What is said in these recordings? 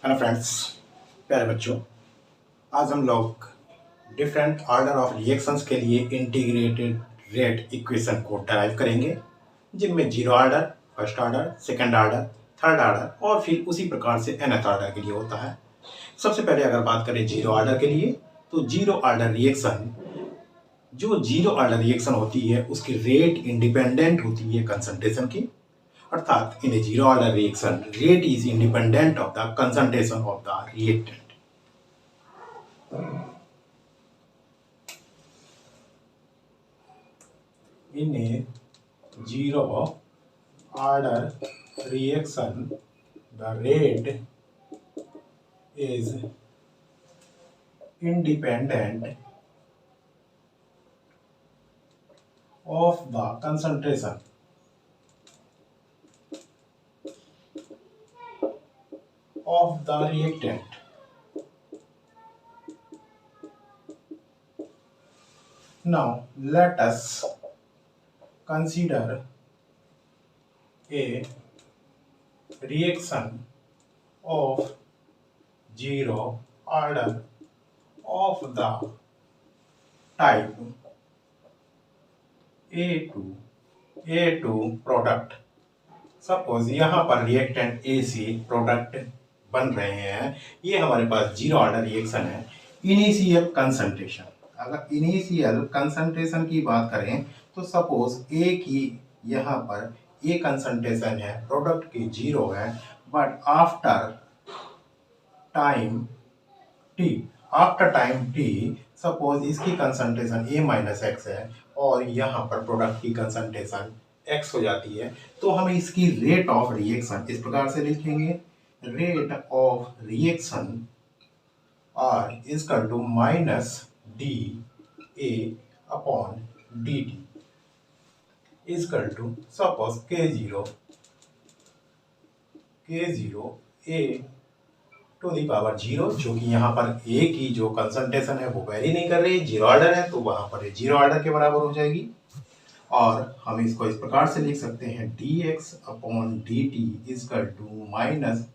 Hello friends, प्यारे बच्चों। आज हम लोग डिफरेंट ऑर्डर ऑफ रिएक्शंस के लिए इंटीग्रेटेड रेट इक्वेशन को डराइव करेंगे, जिनमें zero order, first order, second order, third order और फिर उसी प्रकार से nth ऑर्डर के लिए होता है। सबसे पहले अगर बात करें जीरो ऑर्डर के लिए, तो जीरो ऑर्डर रिएक्शन, जो जीरो ऑर्डर रिएक्शन होती है उसकी रेट इंडिपेंडेंट होती है कंसंट्रेशन की। अर्थात in a zero order reaction, rate is independent of the concentration of the reactant. In a zero order reaction, the rate is independent of the concentration of the reactant. Now let us consider a reaction of zero order of the type A2 product. Suppose यहाँ पर reactant A से product बन रहे हैं। ये हमारे पास zero order reaction है। Initial concentration, अगर इनिशियल कंसंट्रेशन की बात करें तो सपोज ए की यहाँ पर ए कंसंट्रेशन है, प्रोडक्ट की जीरो है, but after time T suppose इसकी कंसंट्रेशन ए माइनस एक्स है और यहाँ पर प्रोडक्ट की कंसंट्रेशन एक्स हो जाती है, तो हम इसकी रेट ऑफ रिएक्शन इस प्रकार से लिखेंगे। Rate of reaction R is equal to minus D A upon D T is equal to suppose K zero A to the power zero, जो कि यहाँ पर ए की जो कंसंट्रेशन है वो वेरी नहीं कर रही, जीरो ऑर्डर है, तो वहाँ पर जीरो ऑर्डर के बराबर हो जाएगी। और हम इसको इस प्रकार से लिख सकते हैं D X upon D T is equal to minus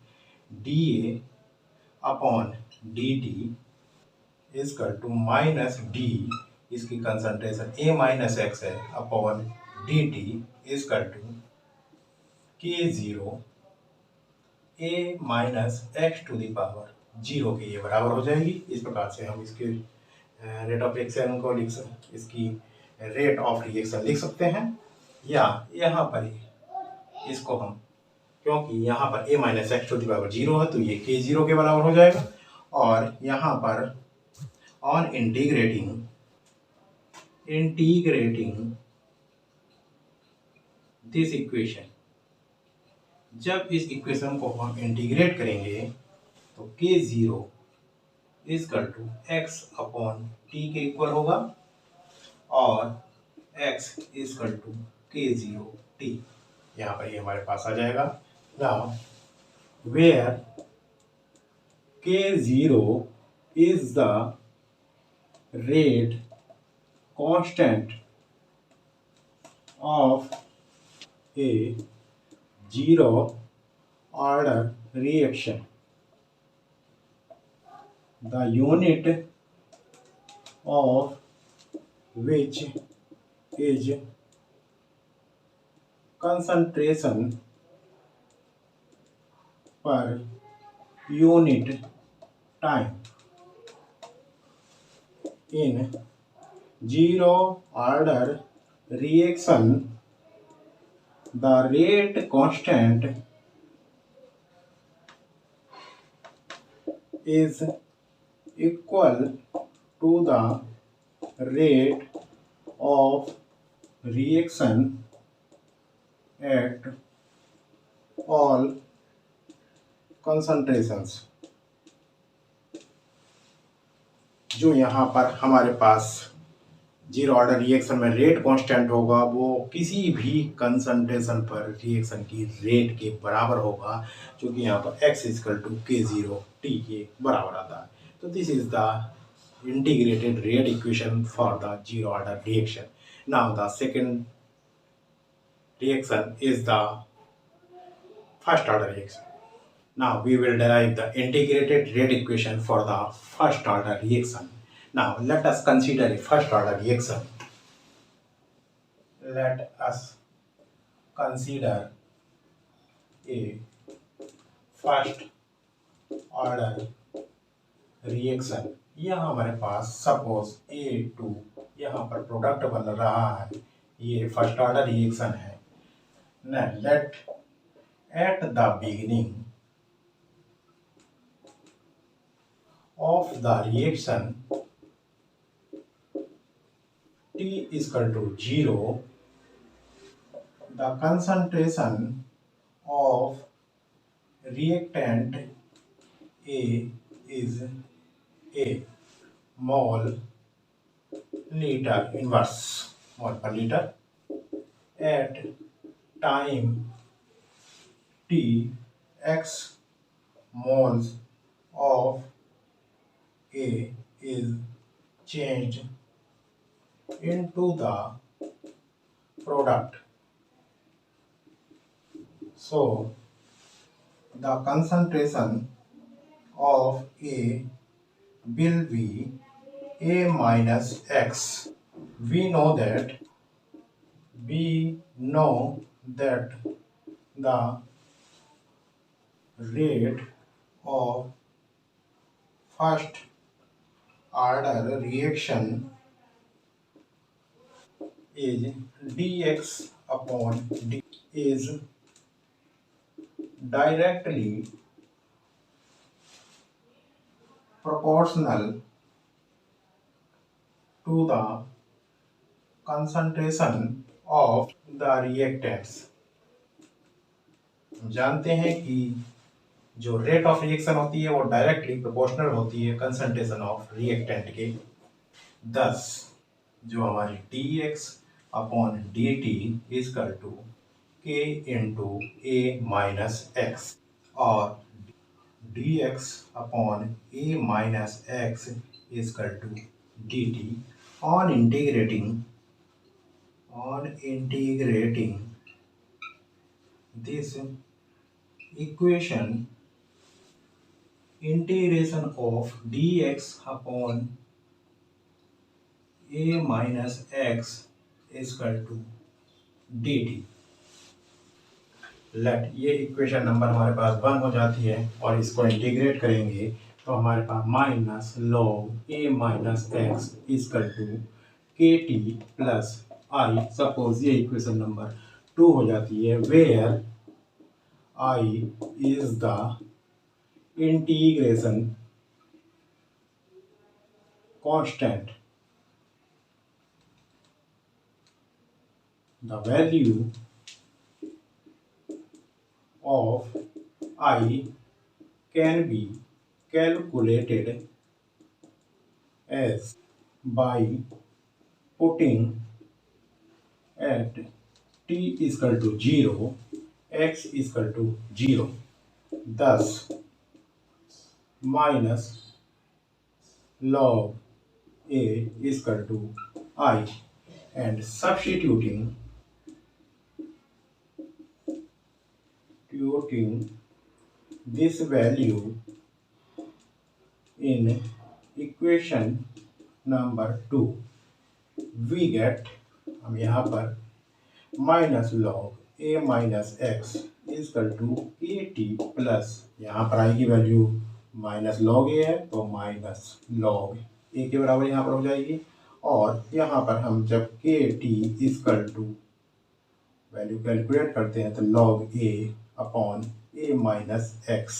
D A upon D T is equal to minus D, इसकी कंसंट्रेशन ए माइनस एक्स है, upon D T is equal to के zero A minus X to the power zero के ये बराबर हो जाएगी। इस प्रकार से हम इसके रेट ऑफ रिएक्शन को इसकी रेट ऑफ रिएक्शन लिख सकते हैं। या यहाँ पर ही इसको हम, क्योंकि यहाँ पर A minus X to the power zero है तो ये के जीरो के बराबर हो जाएगा। और यहाँ पर ऑन इंटीग्रेटिंग दिस इक्वेशन, जब इस इक्वेशन को हम इंटीग्रेट करेंगे तो k zero is equal to x upon t k equal होगा और एक्स इज इक्वल टू के जीरो टी, यहाँ पर ये हमारे पास आ जाएगा। Now where k zero is the rate constant of a zero order reaction, the unit of which is concentration per unit time. In zero order reaction, the rate constant is equal to the rate of reaction at all concentrations। जो यहाँ पर हमारे पास zero order reaction में rate constant होगा वो किसी भी concentration पर रिएक्शन की रेट के बराबर होगा, जो कि यहाँ पर x इक्वल टू के जीरो टी के बराबर आता है। तो this is the integrated rate equation for the zero order reaction. Now the second reaction is the first order reaction. Now we will derive the integrated rate equation for the first order reaction. Now let us consider a first order reaction. Let us consider a first order reaction. यहाँ हमारे पास suppose A2 यहाँ पर product बन रहा है, ये first order reaction है। Let at the beginning of the reaction T is equal to 0, the concentration of reactant A is A mole liter inverse mole per liter at time T x moles of A is changed into the product. So the concentration of A will be A minus X. We know that the rate of first order reaction is dx upon d is directly proportional to the concentration of the reactants. जानते हैं कि जो rate of reaction होती है वो directly proportional होती है concentration of reactant के। thus जो हमारी dx upon dt is equal to k into a minus x और dx upon a minus x is equal to dt on integrating this equation, integration of dx upon a minus x is equal to dt। Let ये equation number हमारे पास 1 हो जाती है और इसको integrate करेंगे तो हमारे पास minus log A minus x is equal to के टी प्लस आई। सपोज ये इक्वेशन नंबर 2 हो जाती है where I is the integration constant, the value of I can be calculated as by putting at t is equal to 0, x is equal to 0, thus minus log a is equal to I, and substituting this value in equation number 2 we get, हम यहाँ पर minus log A minus x is equal to के T plus यहाँ पर आई की value minus log ए है तो minus log ए के बराबर यहाँ पर हो जाएगी और यहाँ पर हम जब k t is equal to value calculate करते हैं तो लॉग ए अपॉन ए माइनस एक्स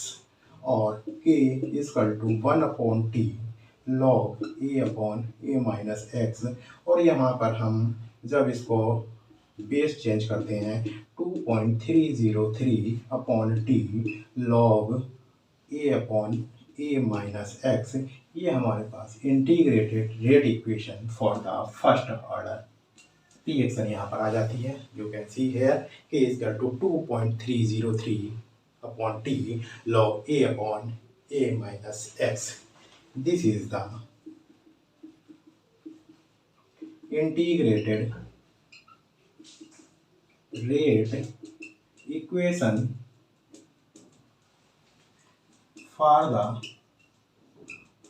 और k is equal to 1 upon T log A upon A minus x और यहाँ पर हम जब इसको बेस चेंज करते हैं 2.303 अपॉन टी लॉग ए अपॉन ए माइनस एक्स, ये हमारे पास integrated rate equation for the first order reaction यहाँ पर आ जाती है। You can see here K is equal to 2.303 upon T log A upon A minus X. This is the integrated rate equation for the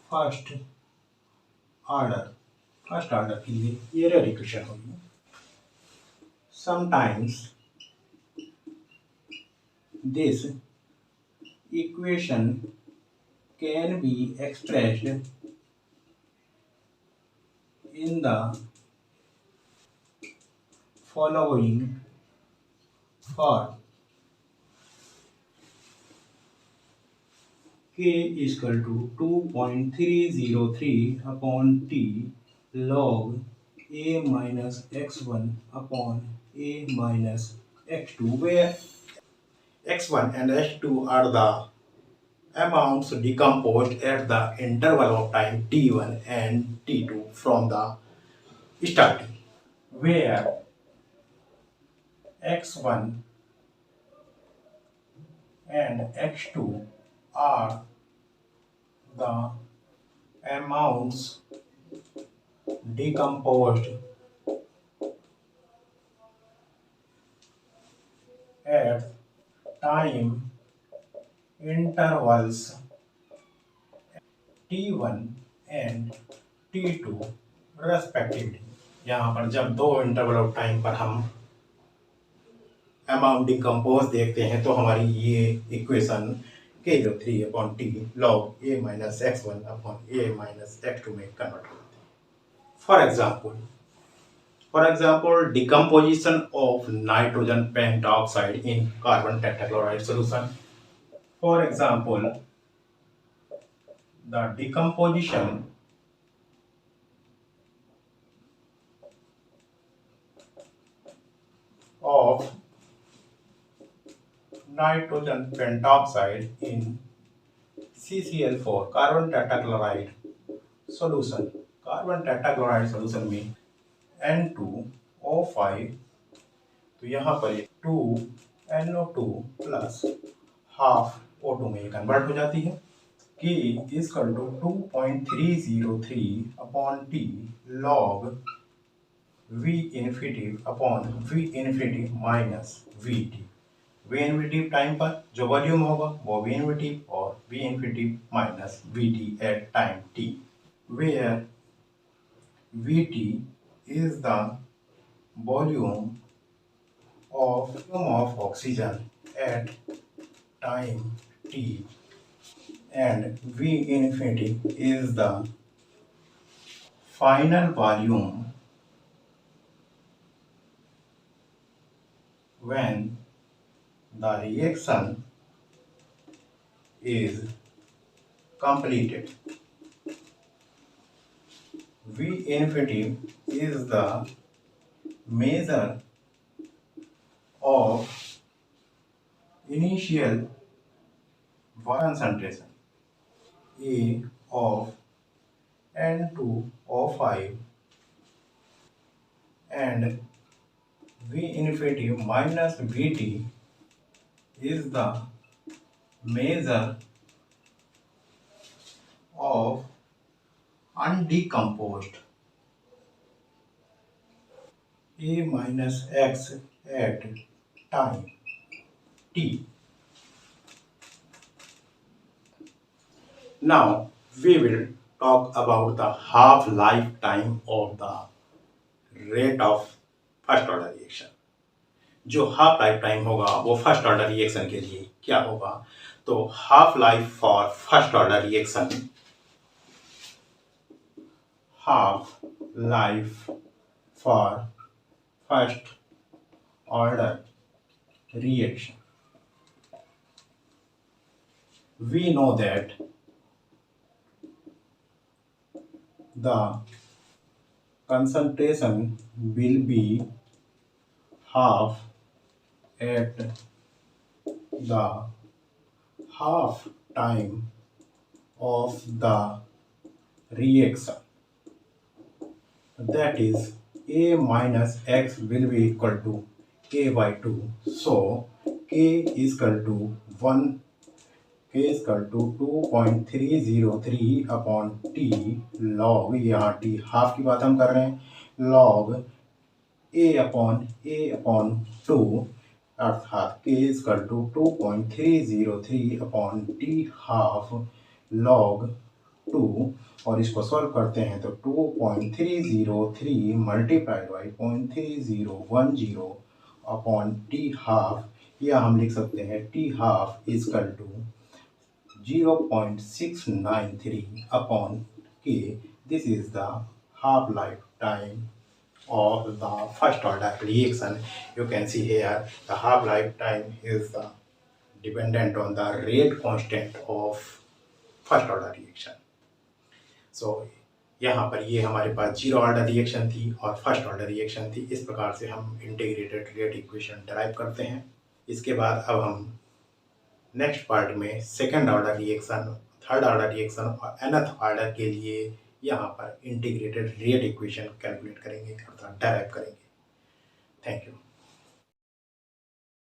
first order के लिए error equation होगी. Sometimes this equation can be expressed in the following form. K is equal to 2.303 upon T log A minus x1 upon A minus x2, where x1 and x2 are the amounts decomposed at the interval of time t1 and t2 from the starting, where x1 and x2 are the amounts decomposed at time intervals t1 and t2 respectively. यहाँ पर जब दो interval of time पर हम amount decompose देखते हैं तो हमारी ये equation k03 upon T log a minus x1 upon a minus x2 में कन्वर्ट होती है. For example decomposition of nitrogen pentoxide in carbon tetrachloride solution. For example the decomposition of nitrogen pentoxide in CCl4 carbon tetrachloride solution. Carbon tetrachloride solution में N2O5, तो यहाँ पर 2NO2 plus half O2 में convert हो जाती है. K is equal to 2.303 upon T log V infinity upon V infinity minus VT. V infinity time पर जो वॉल्यूम होगा वो V इन्फिनिटी और V infinity minus VT at time T, where VT is the volume of oxygen at time T and V infinity is the final volume when the reaction is completed. V infinity is the measure of initial concentration A of N2O5 and V infinity minus VT is the measure of undecomposed A minus X at time T. Now we will talk about the half-life time of the rate of first order reaction. जो half life time होगा वो first order reaction के लिए क्या होगा? तो half life for first order reaction, half life for first order reaction, we know that the concentration will be half at the half time of the reaction, that is A minus X will be equal to K by 2. So K is equal to 2.303 upon T log, यहाँ T half की बात हम कर रहे हैं, log A upon 2 अर्थात k equal to 2.303 upon t half log 2, और इसको सॉल्व करते हैं तो 2.303 multiplied by 0.3010 upon t half, या हम लिख सकते हैं t half equal to 0.693 upon k. This is the half lifetime of the first order reaction. You can see here the half lifetime is the dependent on the rate constant of first order reaction. So यहाँ पर ये हमारे पास zero order reaction थी और first order reaction थी। इस प्रकार से हम इंटीग्रेटेड रेट इक्वेशन डराइव करते हैं। इसके बाद अब हम नेक्स्ट पार्ट में second order reaction, third order reaction और nth ऑर्डर के लिए यहाँ पर इंटीग्रेटेड रेट इक्वेशन कैलकुलेट करेंगे अर्थात डराइव करेंगे। Thank you.